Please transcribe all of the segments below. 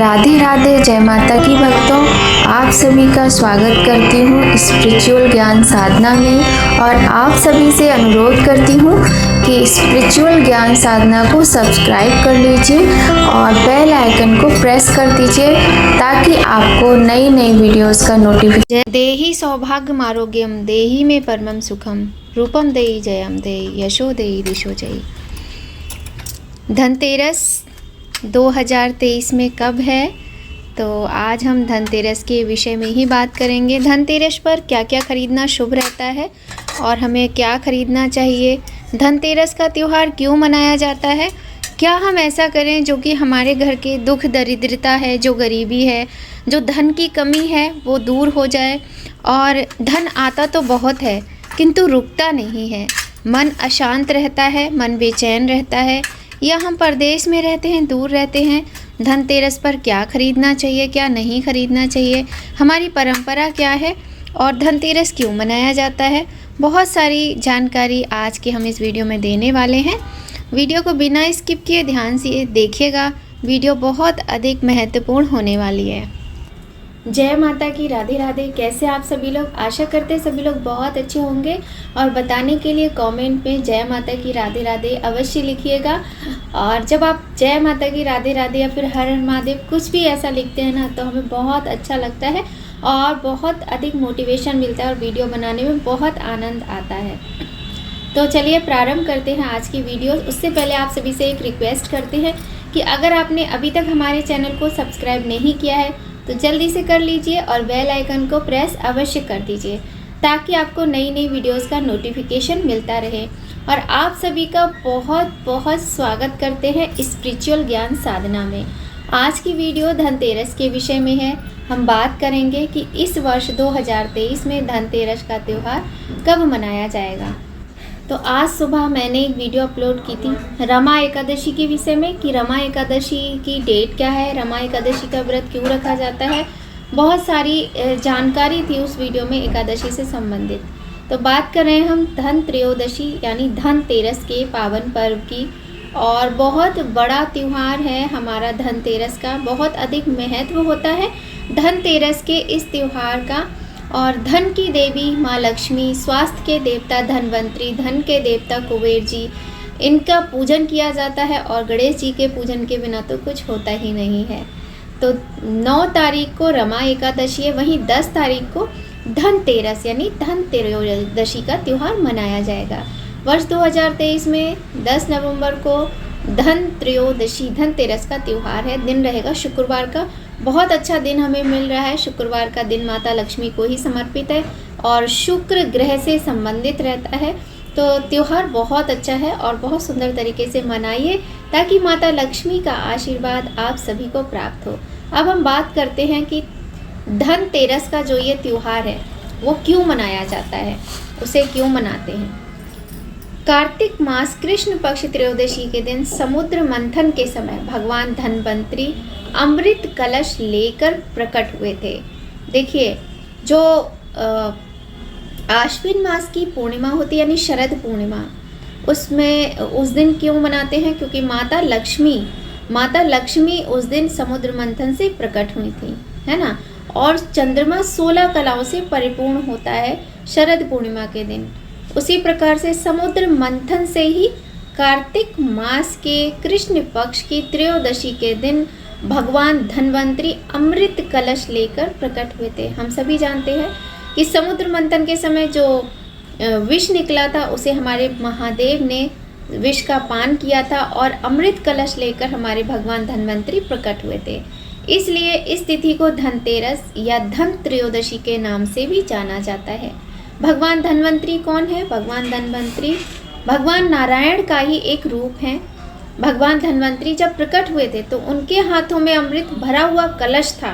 राधे राधे, जय माता की भक्तों। आप सभी का स्वागत करती हूँ स्पिरिचुअल ज्ञान साधना में और आप सभी से अनुरोध करती हूँ कि स्पिरिचुअल ज्ञान साधना को सब्सक्राइब कर लीजिए और बेल आइकन को प्रेस कर दीजिए ताकि आपको नई नई वीडियोस का नोटिफिकेशन। देहि सौभाग्यम आरोग्यम देहि में परमम सुखम रूपम देहि जयम देहि यशो देहि दिशो जयी। धनतेरस 2023 में कब है, तो आज हम धनतेरस के विषय में ही बात करेंगे। धनतेरस पर क्या क्या खरीदना शुभ रहता है और हमें क्या खरीदना चाहिए। धनतेरस का त्यौहार क्यों मनाया जाता है, क्या हम ऐसा करें जो कि हमारे घर के दुख दरिद्रता है, जो गरीबी है, जो धन की कमी है वो दूर हो जाए। और धन आता तो बहुत है किंतु रुकता नहीं है, मन अशांत रहता है, मन बेचैन रहता है, या हम परदेश में रहते हैं, दूर रहते हैं। धनतेरस पर क्या खरीदना चाहिए, क्या नहीं खरीदना चाहिए, हमारी परंपरा क्या है और धनतेरस क्यों मनाया जाता है, बहुत सारी जानकारी आज के हम इस वीडियो में देने वाले हैं। वीडियो को बिना स्किप किए ध्यान से देखिएगा, वीडियो बहुत अधिक महत्वपूर्ण होने वाली है। जय माता की, राधे राधे। कैसे आप सभी लोग, आशा करते हैं सभी लोग बहुत अच्छे होंगे और बताने के लिए कमेंट में जय माता की, राधे राधे अवश्य लिखिएगा। और जब आप जय माता की, राधे राधे या फिर हर हर महादेव कुछ भी ऐसा लिखते हैं ना, तो हमें बहुत अच्छा लगता है और बहुत अधिक मोटिवेशन मिलता है और वीडियो बनाने में बहुत आनंद आता है। तो चलिए प्रारंभ करते हैं आज की वीडियो। उससे पहले आप सभी से एक रिक्वेस्ट करते हैं कि अगर आपने अभी तक हमारे चैनल को सब्सक्राइब नहीं किया है तो जल्दी से कर लीजिए और बेल आइकन को प्रेस अवश्य कर दीजिए ताकि आपको नई नई वीडियोस का नोटिफिकेशन मिलता रहे। और आप सभी का बहुत बहुत स्वागत करते हैं स्पिरिचुअल ज्ञान साधना में। आज की वीडियो धनतेरस के विषय में है। हम बात करेंगे कि इस वर्ष 2023 में धनतेरस का त्यौहार कब मनाया जाएगा। तो आज सुबह मैंने एक वीडियो अपलोड की थी रमा एकादशी के विषय में कि रमा एकादशी की डेट क्या है, रमा एकादशी का व्रत क्यों रखा जाता है। बहुत सारी जानकारी थी उस वीडियो में एकादशी से संबंधित। तो बात कर रहे हैं हम धन त्रयोदशी यानी धनतेरस के पावन पर्व की। और बहुत बड़ा त्यौहार है हमारा धनतेरस का, बहुत अधिक महत्व होता है धनतेरस के इस त्यौहार का। और धन की देवी माँ लक्ष्मी, स्वास्थ्य के देवता धनवंतरी, धन के देवता कुबेर जी, इनका पूजन किया जाता है। और गणेश जी के पूजन के बिना तो कुछ होता ही नहीं है। तो 9 तारीख को रमा एकादशी है, वहीं 10 तारीख को धनतेरस यानी धन त्रयोदशी का त्यौहार मनाया जाएगा। वर्ष 2023 में 10 नवंबर को धन त्रयोदशी धनतेरस का त्यौहार है। दिन रहेगा शुक्रवार का। बहुत अच्छा दिन हमें मिल रहा है। शुक्रवार का दिन माता लक्ष्मी को ही समर्पित है और शुक्र ग्रह से संबंधित रहता है। तो त्यौहार बहुत अच्छा है और बहुत सुंदर तरीके से मनाइए ताकि माता लक्ष्मी का आशीर्वाद आप सभी को प्राप्त हो। अब हम बात करते हैं कि धनतेरस का जो ये त्यौहार है वो क्यों मनाया जाता है, उसे क्यों मनाते हैं। कार्तिक मास कृष्ण पक्ष त्रयोदशी के दिन समुद्र मंथन के समय भगवान धनवंतरी अमृत कलश लेकर प्रकट हुए थे। देखिए, जो आश्विन मास की पूर्णिमा होती है यानी शरद पूर्णिमा, उसमें उस दिन क्यों मनाते हैं, क्योंकि माता लक्ष्मी उस दिन समुद्र मंथन से प्रकट हुई थी, है ना। और चंद्रमा 16 कलाओं से परिपूर्ण होता है शरद पूर्णिमा के दिन। उसी प्रकार से समुद्र मंथन से ही कार्तिक मास के कृष्ण पक्ष की त्रयोदशी के दिन भगवान धनवंतरी अमृत कलश लेकर प्रकट हुए थे। हम सभी जानते हैं कि समुद्र मंथन के समय जो विष निकला था उसे हमारे महादेव ने विष का पान किया था और अमृत कलश लेकर हमारे भगवान धनवंतरी प्रकट हुए थे। इसलिए इस तिथि को धनतेरस या धन त्रयोदशी के नाम से भी जाना जाता है। भगवान धनवंतरी कौन है? भगवान धनवंतरी भगवान नारायण का ही एक रूप है। भगवान धनवंतरी जब प्रकट हुए थे तो उनके हाथों में अमृत भरा हुआ कलश था।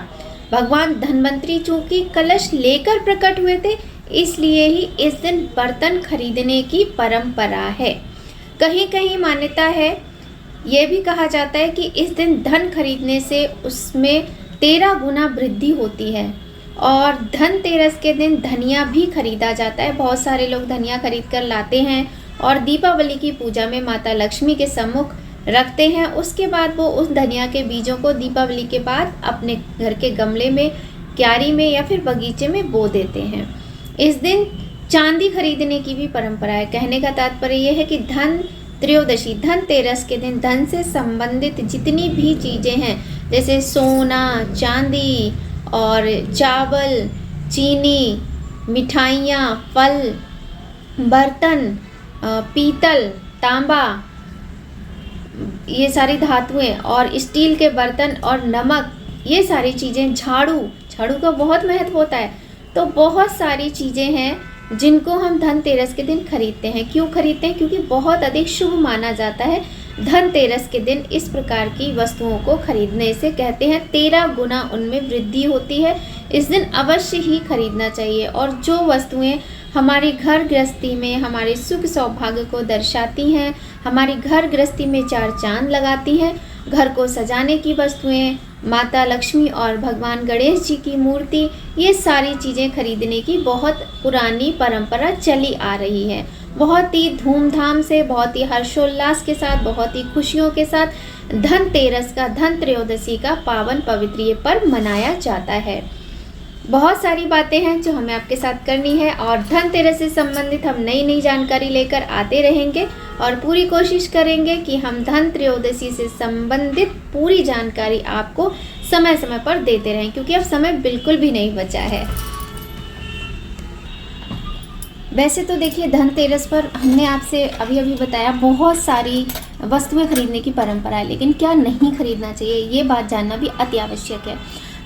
भगवान धनवंतरी चूंकि कलश लेकर प्रकट हुए थे, इसलिए ही इस दिन बर्तन खरीदने की परंपरा है। कहीं कहीं मान्यता है, यह भी कहा जाता है कि इस दिन धन खरीदने से उसमें 13 गुना वृद्धि होती है। और धनतेरस के दिन धनिया भी खरीदा जाता है। बहुत सारे लोग धनिया खरीद कर लाते हैं और दीपावली की पूजा में माता लक्ष्मी के सम्मुख रखते हैं। उसके बाद वो उस धनिया के बीजों को दीपावली के बाद अपने घर के गमले में, क्यारी में या फिर बगीचे में बो देते हैं। इस दिन चांदी खरीदने की भी परंपरा है। कहने का तात्पर्य यह है कि धन त्रयोदशी, धनतेरस के दिन धन से संबंधित जितनी भी चीज़ें हैं, जैसे सोना, चांदी और चावल, चीनी, मिठाइयाँ, फल, बर्तन, पीतल, तांबा, ये सारी धातुएं और स्टील के बर्तन और नमक, ये सारी चीज़ें, झाड़ू का बहुत महत्व होता है। तो बहुत सारी चीज़ें हैं जिनको हम धनतेरस के दिन खरीदते हैं। क्यों खरीदते हैं? क्योंकि बहुत अधिक शुभ माना जाता है धनतेरस के दिन इस प्रकार की वस्तुओं को खरीदने से। कहते हैं 13 गुना उनमें वृद्धि होती है। इस दिन अवश्य ही खरीदना चाहिए। और जो वस्तुएं हमारी घर गृहस्थी में हमारे सुख सौभाग्य को दर्शाती हैं, हमारी घर गृहस्थी में चार चांद लगाती हैं, घर को सजाने की वस्तुएं, माता लक्ष्मी और भगवान गणेश जी की मूर्ति, ये सारी चीज़ें खरीदने की बहुत पुरानी परंपरा चली आ रही है। बहुत ही धूमधाम से, बहुत ही हर्षोल्लास के साथ, बहुत ही खुशियों के साथ धनतेरस का, धन त्रयोदशी का पावन पवित्र ये पर्व मनाया जाता है। बहुत सारी बातें हैं जो हमें आपके साथ करनी है और धनतेरस से संबंधित हम नई नई जानकारी लेकर आते रहेंगे और पूरी कोशिश करेंगे कि हम धन त्रयोदशी से संबंधित पूरी जानकारी आपको समय समय पर देते रहें, क्योंकि अब समय बिल्कुल भी नहीं बचा है। वैसे तो देखिए, धनतेरस पर हमने आपसे अभी अभी बताया बहुत सारी वस्तुएं खरीदने की परंपरा है, लेकिन क्या नहीं खरीदना चाहिए ये बात जानना भी अति आवश्यक है।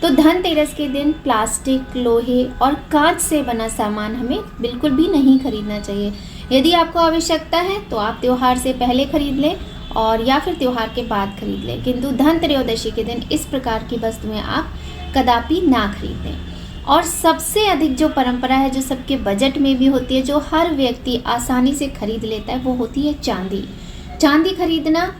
तो धनतेरस के दिन प्लास्टिक, लोहे और कांच से बना सामान हमें बिल्कुल भी नहीं खरीदना चाहिए। यदि आपको आवश्यकता है तो आप त्यौहार से पहले खरीद लें और या फिर त्यौहार के बाद खरीद लें, किंतु धन त्रयोदशी के दिन इस प्रकार की वस्तुएं आप कदापि ना खरीदें। और सबसे अधिक जो परंपरा है, जो सबके बजट में भी होती है, जो हर व्यक्ति आसानी से खरीद लेता है, वो होती है चांदी। चांदी खरीदना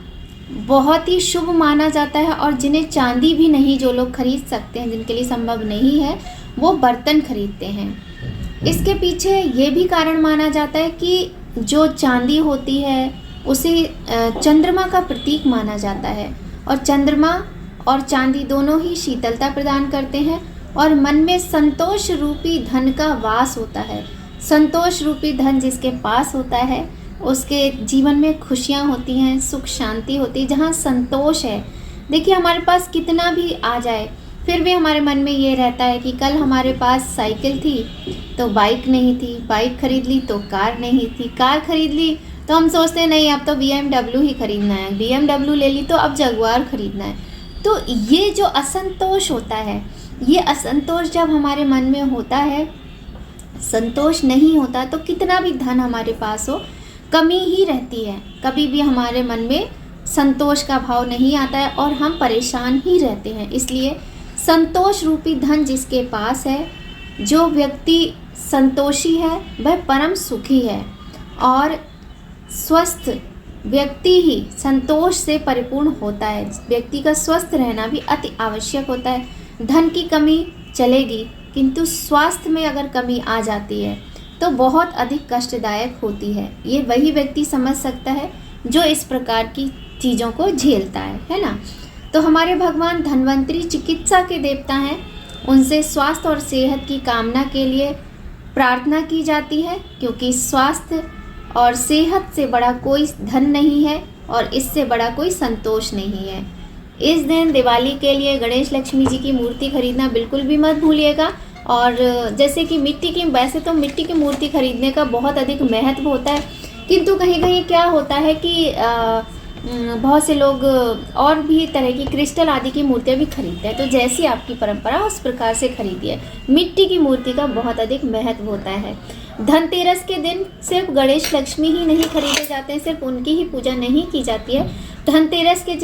बहुत ही शुभ माना जाता है और जिन्हें चांदी भी नहीं, जो लोग खरीद सकते हैं, जिनके लिए संभव नहीं है, वो बर्तन खरीदते हैं। इसके पीछे ये भी कारण माना जाता है कि जो चांदी होती है उसे चंद्रमा का प्रतीक माना जाता है और चंद्रमा और चांदी दोनों ही शीतलता प्रदान करते हैं और मन में संतोष रूपी धन का वास होता है। संतोष रूपी धन जिसके पास होता है उसके जीवन में खुशियाँ होती हैं, सुख शांति होती है। जहाँ संतोष है, देखिए हमारे पास कितना भी आ जाए फिर भी हमारे मन में ये रहता है कि कल हमारे पास साइकिल थी तो बाइक नहीं थी, बाइक खरीद ली तो कार नहीं थी, कार खरीद ली तो हम सोचते हैं नहीं अब तो BMW ही खरीदना है, BMW ले ली तो अब जगुआर खरीदना है। तो ये जो असंतोष होता है, ये असंतोष जब हमारे मन में होता है, संतोष नहीं होता तो कितना भी धन हमारे पास हो, कमी ही रहती है। कभी भी हमारे मन में संतोष का भाव नहीं आता है और हम परेशान ही रहते हैं। इसलिए संतोष रूपी धन जिसके पास है, जो व्यक्ति संतोषी है, वह परम सुखी है और स्वस्थ व्यक्ति ही संतोष से परिपूर्ण होता है। व्यक्ति का स्वस्थ रहना भी अति आवश्यक होता है। धन की कमी चलेगी, किंतु स्वास्थ्य में अगर कमी आ जाती है तो बहुत अधिक कष्टदायक होती है। ये वही व्यक्ति समझ सकता है जो इस प्रकार की चीज़ों को झेलता है ना। तो हमारे भगवान धन्वंतरी चिकित्सा के देवता हैं, उनसे स्वास्थ्य और सेहत की कामना के लिए प्रार्थना की जाती है, क्योंकि स्वास्थ्य और सेहत से बड़ा कोई धन नहीं है और इससे बड़ा कोई संतोष नहीं है। इस दिन दिवाली के लिए गणेश लक्ष्मी जी की मूर्ति खरीदना बिल्कुल भी मत भूलिएगा। और जैसे कि वैसे तो मिट्टी की मूर्ति खरीदने का बहुत अधिक महत्व होता है, किंतु कहीं कहीं क्या होता है कि बहुत से लोग और भी तरह की क्रिस्टल आदि की मूर्तियाँ भी खरीदते हैं। तो जैसी आपकी परंपरा उस प्रकार से खरीदिए। मिट्टी की मूर्ति का बहुत अधिक महत्व होता है। धनतेरस के दिन सिर्फ गणेश लक्ष्मी ही नहीं खरीदे जाते हैं, सिर्फ उनकी ही पूजा नहीं की जाती है। धनतेरस के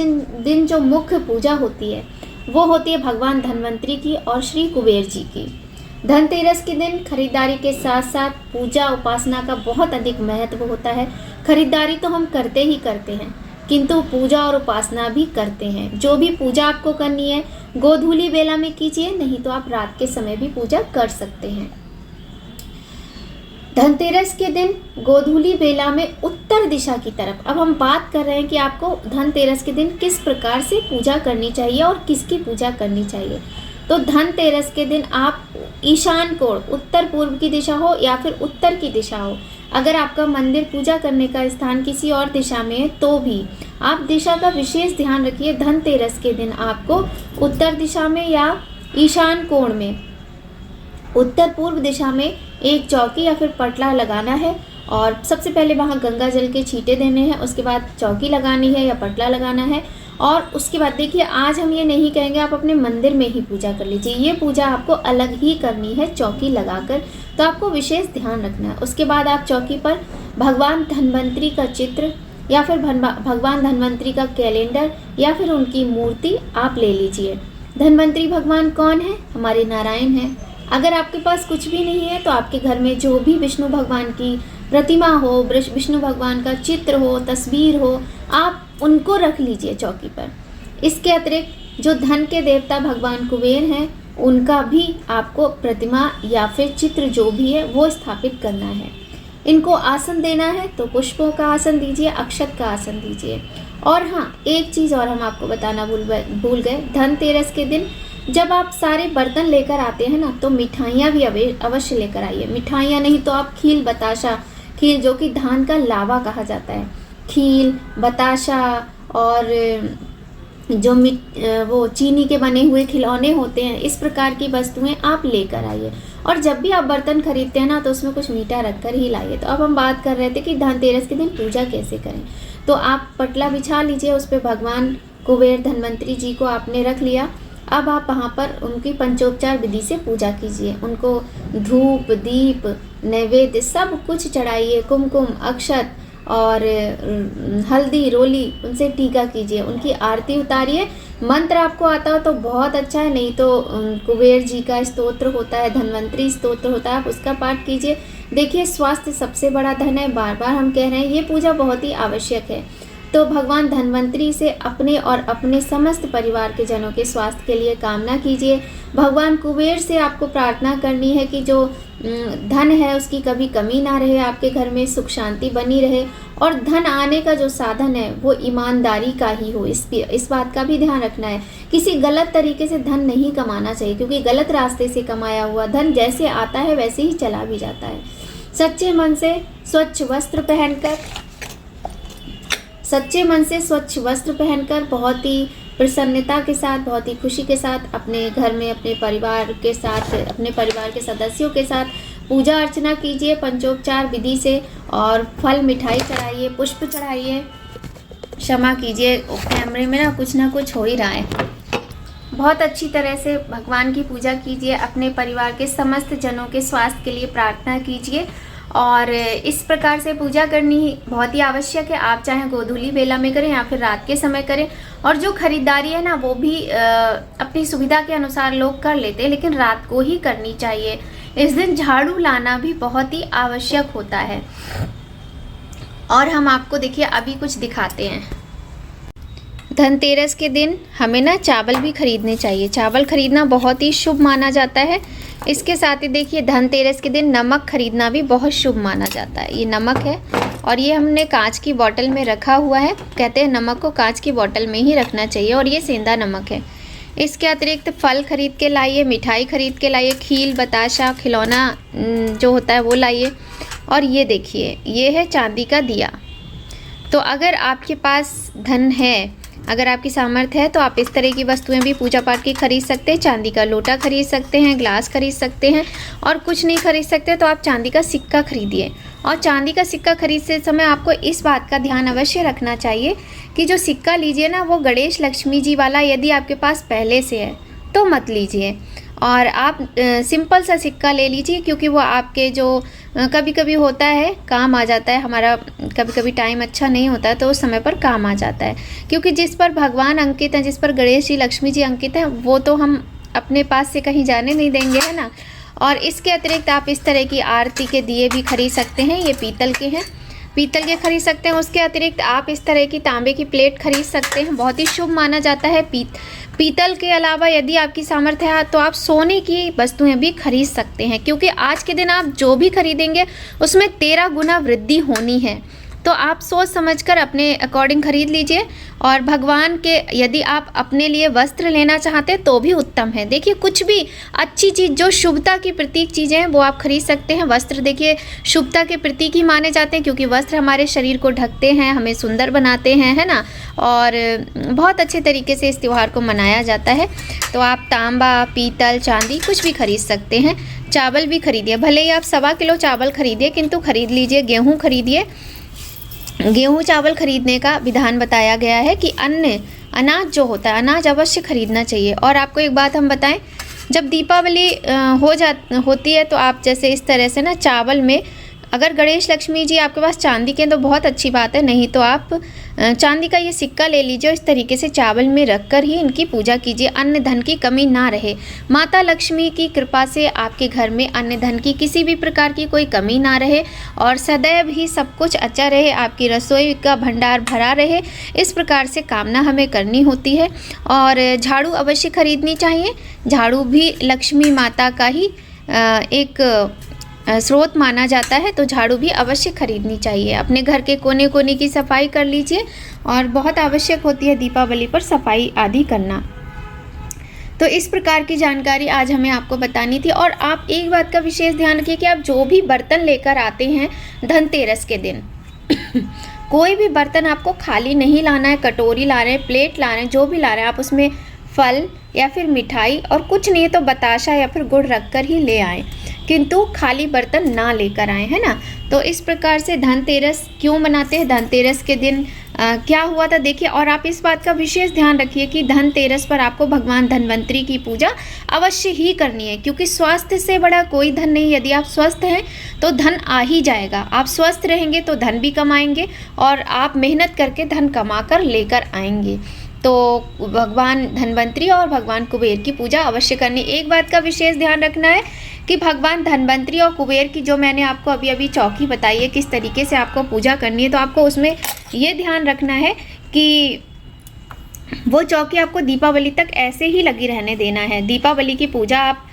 दिन जो मुख्य पूजा होती है वो होती है भगवान धन्वंतरी की और श्री कुबेर जी की। धनतेरस के दिन खरीदारी के साथ साथ पूजा उपासना का बहुत अधिक महत्व होता है। खरीदारी तो हम करते ही करते हैं, किंतु पूजा और उपासना भी करते हैं। जो भी पूजा आपको करनी है गोधूली बेला में कीजिए, नहीं तो आप रात के समय भी पूजा कर सकते हैं। धनतेरस के दिन गोधूली बेला में उत्तर दिशा की तरफ। अब हम बात कर रहे हैं कि आपको धनतेरस के दिन किस प्रकार से पूजा करनी चाहिए और किसकी पूजा करनी चाहिए। तो धनतेरस के दिन आप ईशान कोण, उत्तर पूर्व की दिशा हो या फिर उत्तर की दिशा हो, अगर आपका मंदिर पूजा करने का स्थान किसी और दिशा में है तो भी आप दिशा का विशेष ध्यान रखिए। धनतेरस के दिन आपको उत्तर दिशा में या ईशान कोण में, उत्तर पूर्व दिशा में एक चौकी या फिर पटला लगाना है और सबसे पहले वहाँ गंगा जल के छींटे देने हैं, उसके बाद चौकी लगानी है या पटला लगाना है। और उसके बाद देखिए, आज हम ये नहीं कहेंगे आप अपने मंदिर में ही पूजा कर लीजिए, ये पूजा आपको अलग ही करनी है चौकी लगाकर, तो आपको विशेष ध्यान रखना है। उसके बाद आप चौकी पर भगवान धन्वंतरी का चित्र या फिर भगवान धन्वंतरी का कैलेंडर या फिर उनकी मूर्ति आप ले लीजिए। धन्वंतरी भगवान कौन है? हमारे नारायण हैं। अगर आपके पास कुछ भी नहीं है तो आपके घर में जो भी विष्णु भगवान की प्रतिमा हो, विष्णु भगवान का चित्र हो, तस्वीर हो, आप उनको रख लीजिए चौकी पर। इसके अतिरिक्त जो धन के देवता भगवान कुबेर हैं, उनका भी आपको प्रतिमा या फिर चित्र जो भी है वो स्थापित करना है। इनको आसन देना है तो पुष्पों का आसन दीजिए, अक्षत का आसन दीजिए। और हाँ, एक चीज़ और हम आपको बताना भूल गए, धनतेरस के दिन जब आप सारे बर्तन लेकर आते हैं ना, तो मिठाइयाँ भी अवश्य लेकर आइए। मिठाइयाँ नहीं तो आप खील, बताशा, खील जो कि धान का लावा कहा जाता है, खील, बताशा और जो वो चीनी के बने हुए खिलौने होते हैं, इस प्रकार की वस्तुएं आप लेकर आइए। और जब भी आप बर्तन खरीदते हैं ना, तो उसमें कुछ मीठा रखकर ही लाइए। तो अब हम बात कर रहे थे कि धनतेरस के दिन पूजा कैसे करें। तो आप पटला बिछा लीजिए, उस पर भगवान कुबेर धन्वंतरी जी को आपने रख लिया। अब आप वहाँ पर उनकी पंचोपचार विधि से पूजा कीजिए, उनको धूप, दीप, नैवेद्य सब कुछ चढ़ाइए, कुमकुम, अक्षत और हल्दी, रोली, उनसे टीका कीजिए, उनकी आरती उतारिए। मंत्र आपको आता हो तो बहुत अच्छा है, नहीं तो कुबेर जी का स्तोत्र होता है, धन्वंतरी स्तोत्र होता है, आप उसका पाठ कीजिए। देखिए, स्वास्थ्य सबसे बड़ा धन है, बार बार हम कह रहे हैं, ये पूजा बहुत ही आवश्यक है। तो भगवान धन्वंतरी से अपने और अपने समस्त परिवार के जनों के स्वास्थ्य के लिए कामना कीजिए। भगवान कुबेर से आपको प्रार्थना करनी है कि जो धन है उसकी कभी कमी ना रहे, आपके घर में सुख शांति बनी रहे, और धन आने का जो साधन है वो ईमानदारी का ही हो। इस बात का भी ध्यान रखना है, किसी गलत तरीके से धन नहीं कमाना चाहिए, क्योंकि गलत रास्ते से कमाया हुआ धन जैसे आता है वैसे ही चला भी जाता है। सच्चे मन से स्वच्छ वस्त्र पहनकर बहुत ही प्रसन्नता के साथ, बहुत ही खुशी के साथ अपने घर में अपने परिवार के साथ, अपने परिवार के सदस्यों के साथ पूजा अर्चना कीजिए पंचोपचार विधि से। और फल, मिठाई चढ़ाइए, पुष्प चढ़ाइए। क्षमा कीजिए, कैमरे में ना कुछ हो ही रहा है। बहुत अच्छी तरह से भगवान की पूजा कीजिए, अपने परिवार के समस्त जनों के स्वास्थ्य के लिए प्रार्थना कीजिए। और इस प्रकार से पूजा करनी बहुत ही आवश्यक है। आप चाहे गोधूली बेला में करें या फिर रात के समय करें। और जो खरीदारी है ना, वो भी अपनी सुविधा के अनुसार लोग कर लेते हैं, लेकिन रात को ही करनी चाहिए। इस दिन झाड़ू लाना भी बहुत ही आवश्यक होता है। और हम आपको देखिए अभी कुछ दिखाते हैं। धनतेरस के दिन हमें ना चावल भी खरीदने चाहिए। चावल खरीदना बहुत ही शुभ माना जाता है। इसके साथ ही देखिए, धनतेरस के दिन नमक खरीदना भी बहुत शुभ माना जाता है। ये नमक है और ये हमने कांच की बोतल में रखा हुआ है। कहते हैं नमक को कांच की बोतल में ही रखना चाहिए, और ये सेंधा नमक है। इसके अतिरिक्त फल खरीद के लाइए, मिठाई खरीद के लाइए, खील, बताशा, खिलौना जो होता है वो लाइए। और ये देखिए, ये है चांदी का दिया। तो अगर आपके पास धन है, अगर आपकी सामर्थ्य है, तो आप इस तरह की वस्तुएं भी पूजा पाठ की खरीद सकते हैं। चांदी का लोटा खरीद सकते हैं, ग्लास खरीद सकते हैं। और कुछ नहीं खरीद सकते तो आप चांदी का सिक्का खरीदिए। और चांदी का सिक्का खरीदते समय आपको इस बात का ध्यान अवश्य रखना चाहिए कि जो सिक्का लीजिए ना, वो गणेश लक्ष्मी जी वाला यदि आपके पास पहले से है तो मत लीजिए। और आप सिंपल सा सिक्का ले लीजिए, क्योंकि वो आपके जो कभी कभी होता है काम आ जाता है। हमारा कभी कभी टाइम अच्छा नहीं होता है तो उस समय पर काम आ जाता है, क्योंकि जिस पर भगवान अंकित हैं, जिस पर गणेश जी, लक्ष्मी जी अंकित हैं, वो तो हम अपने पास से कहीं जाने नहीं देंगे, है ना। और इसके अतिरिक्त आप इस तरह की आरती के दिए भी खरीद सकते हैं। ये पीतल के हैं। पीतल के खरीद सकते हैं। उसके अतिरिक्त आप इस तरह की तांबे की प्लेट खरीद सकते हैं, बहुत ही शुभ माना जाता है। पीतल के अलावा यदि आपकी सामर्थ्य है तो आप सोने की वस्तुएं भी खरीद सकते हैं, क्योंकि आज के दिन आप जो भी खरीदेंगे उसमें 13 गुना वृद्धि होनी है। तो आप सोच समझकर अपने अकॉर्डिंग खरीद लीजिए। और भगवान के यदि आप अपने लिए वस्त्र लेना चाहते हैं तो भी उत्तम है। देखिए, कुछ भी अच्छी चीज़ जो शुभता की प्रतीक चीज़ें हैं वो आप खरीद सकते हैं। वस्त्र देखिए शुभता के प्रतीक ही माने जाते हैं, क्योंकि वस्त्र हमारे शरीर को ढकते हैं, हमें सुंदर बनाते हैं, है ना। और बहुत अच्छे तरीके से इस त्यौहार को मनाया जाता है। तो आप तांबा, पीतल, चांदी कुछ भी खरीद सकते हैं। चावल भी खरीदिए, भले ही आप 1.25 किलो चावल खरीदिए, किंतु खरीद लीजिए। गेहूँ खरीदिए। गेहूँ चावल खरीदने का विधान बताया गया है कि अनाज जो होता है, अनाज अवश्य खरीदना चाहिए। और आपको एक बात हम बताएं, जब दीपावली होती है तो आप जैसे इस तरह से ना चावल में, अगर गणेश लक्ष्मी जी आपके पास चांदी के हैं तो बहुत अच्छी बात है, नहीं तो आप चांदी का ये सिक्का ले लीजिए। इस तरीके से चावल में रखकर ही इनकी पूजा कीजिए, अन्न धन की कमी ना रहे। माता लक्ष्मी की कृपा से आपके घर में अन्न धन की किसी भी प्रकार की कोई कमी ना रहे और सदैव ही सब कुछ अच्छा रहे, आपकी रसोई का भंडार भरा रहे, इस प्रकार से कामना हमें करनी होती है। और झाड़ू अवश्य खरीदनी चाहिए। झाड़ू भी लक्ष्मी माता का ही एक स्रोत माना जाता है, तो झाड़ू भी अवश्य खरीदनी चाहिए। अपने घर के कोने कोने की सफाई कर लीजिए, और बहुत आवश्यक होती है दीपावली पर सफाई आदि करना। तो इस प्रकार की जानकारी आज हमें आपको बतानी थी। और आप एक बात का विशेष ध्यान रखिए कि आप जो भी बर्तन लेकर आते हैं धनतेरस के दिन कोई भी बर्तन आपको खाली नहीं लाना है। कटोरी ला रहे हैं, प्लेट ला रहे हैं, जो भी ला रहे हैं, आप उसमें फल या फिर मिठाई और कुछ नहीं तो बताशा या फिर गुड़ रखकर ही ले आएँ, किंतु खाली बर्तन ना लेकर आए, है ना। तो इस प्रकार से धनतेरस क्यों मनाते हैं, धनतेरस के दिन क्या हुआ था देखिए। और आप इस बात का विशेष ध्यान रखिए कि धनतेरस पर आपको भगवान धन्वंतरी की पूजा अवश्य ही करनी है, क्योंकि स्वास्थ्य से बड़ा कोई धन नहीं। यदि आप स्वस्थ हैं तो धन आ ही जाएगा। आप स्वस्थ रहेंगे तो धन भी कमाएंगे, और आप मेहनत करके धन कमा कर लेकर आएंगे। तो भगवान धन्वंतरी और भगवान कुबेर की पूजा अवश्य करनी। एक बात का विशेष ध्यान रखना है कि भगवान धन्वंतरी और कुबेर की जो मैंने आपको अभी अभी चौकी बताई है किस तरीके से आपको पूजा करनी है, तो आपको उसमें ये ध्यान रखना है कि वो चौकी आपको दीपावली तक ऐसे ही लगी रहने देना है। दीपावली की पूजा आप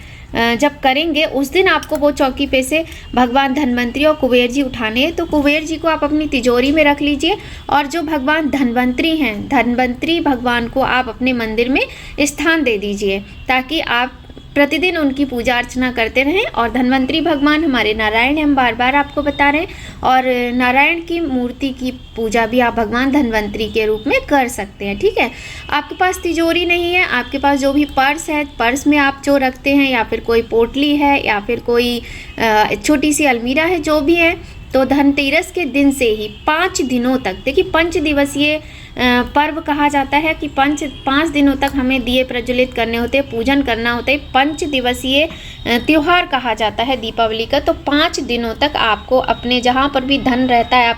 जब करेंगे उस दिन आपको वो चौकी पे से भगवान धन्वंतरी और कुबेर जी उठाने हैं। तो कुबेर जी को आप अपनी तिजोरी में रख लीजिए, और जो भगवान धन्वंतरी हैं, धन्वंतरी भगवान को आप अपने मंदिर में स्थान दे दीजिए, ताकि आप प्रतिदिन उनकी पूजा अर्चना करते रहें। और धन्वंतरी भगवान हमारे नारायण हैं, हम बार बार आपको बता रहे हैं। और नारायण की मूर्ति की पूजा भी आप भगवान धन्वंतरी के रूप में कर सकते हैं, ठीक है। आपके पास तिजोरी नहीं है, आपके पास जो भी पर्स है, पर्स में आप जो रखते हैं, या फिर कोई पोटली है, या फिर कोई छोटी सी अलमीरा है, जो भी है, तो धनतेरस के दिन से ही 5 दिनों तक, देखिए 5 दिवसीय पर्व कहा जाता है कि 5 दिनों तक हमें दिए प्रज्वलित करने होते हैं, पूजन करना होता है। 5 दिवसीय त्यौहार कहा जाता है दीपावली का। तो 5 दिनों तक आपको अपने जहाँ पर भी धन रहता है,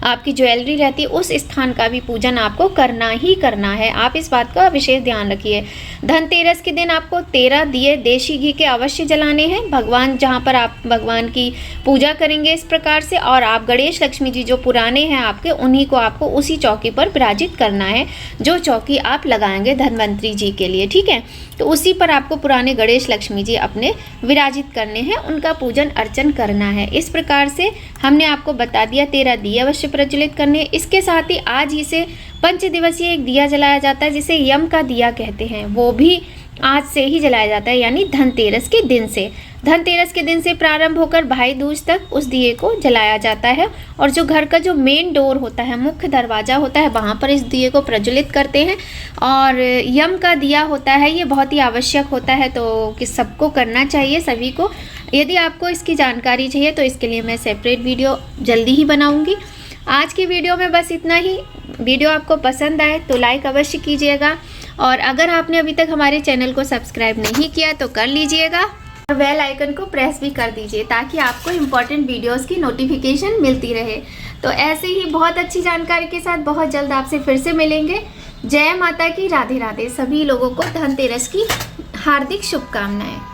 आपकी ज्वेलरी रहती है, उस स्थान का भी पूजन आपको करना ही करना है। आप इस बात का विशेष ध्यान रखिए। धनतेरस के दिन आपको 13 दिए देशी घी के अवश्य जलाने हैं, भगवान जहाँ पर आप भगवान की पूजा करेंगे इस प्रकार से। और आप गणेश लक्ष्मी जी जो पुराने हैं आपके, उन्हीं को आपको उसी चौकी पर विराजित करना है, जो चौकी आप लगाएंगे धन्वंतरी जी के लिए, ठीक है। तो उसी पर आपको पुराने गणेश लक्ष्मी जी अपने विराजित करने हैं, उनका पूजन अर्चन करना है। इस प्रकार से हमने आपको बता दिया 13 दिए अवश्य प्रज्वलित करने। इसके साथ ही आज ही से 5 दिवसीय एक दिया जलाया जाता है, जिसे यम का दिया कहते हैं, वो भी आज से ही जलाया जाता है, यानी धनतेरस के दिन से। धनतेरस के दिन से प्रारंभ होकर भाई दूज तक उस दिए को जलाया जाता है। और जो घर का जो मेन डोर होता है, मुख्य दरवाज़ा होता है, वहाँ पर इस दिए को प्रज्वलित करते हैं। और यम का दिया होता है, ये बहुत ही आवश्यक होता है, तो कि सबको करना चाहिए, सभी को। यदि आपको इसकी जानकारी चाहिए तो इसके लिए मैं सेपरेट वीडियो जल्दी ही बनाऊँगी। आज की वीडियो में बस इतना ही। वीडियो आपको पसंद आए तो लाइक अवश्य कीजिएगा, और अगर आपने अभी तक हमारे चैनल को सब्सक्राइब नहीं किया तो कर लीजिएगा, और बेल आइकन को प्रेस भी कर दीजिए, ताकि आपको इम्पोर्टेंट वीडियोस की नोटिफिकेशन मिलती रहे। तो ऐसे ही बहुत अच्छी जानकारी के साथ बहुत जल्द आपसे फिर से मिलेंगे। जय माता की, राधे राधे। सभी लोगों को धनतेरस की हार्दिक शुभकामनाएं।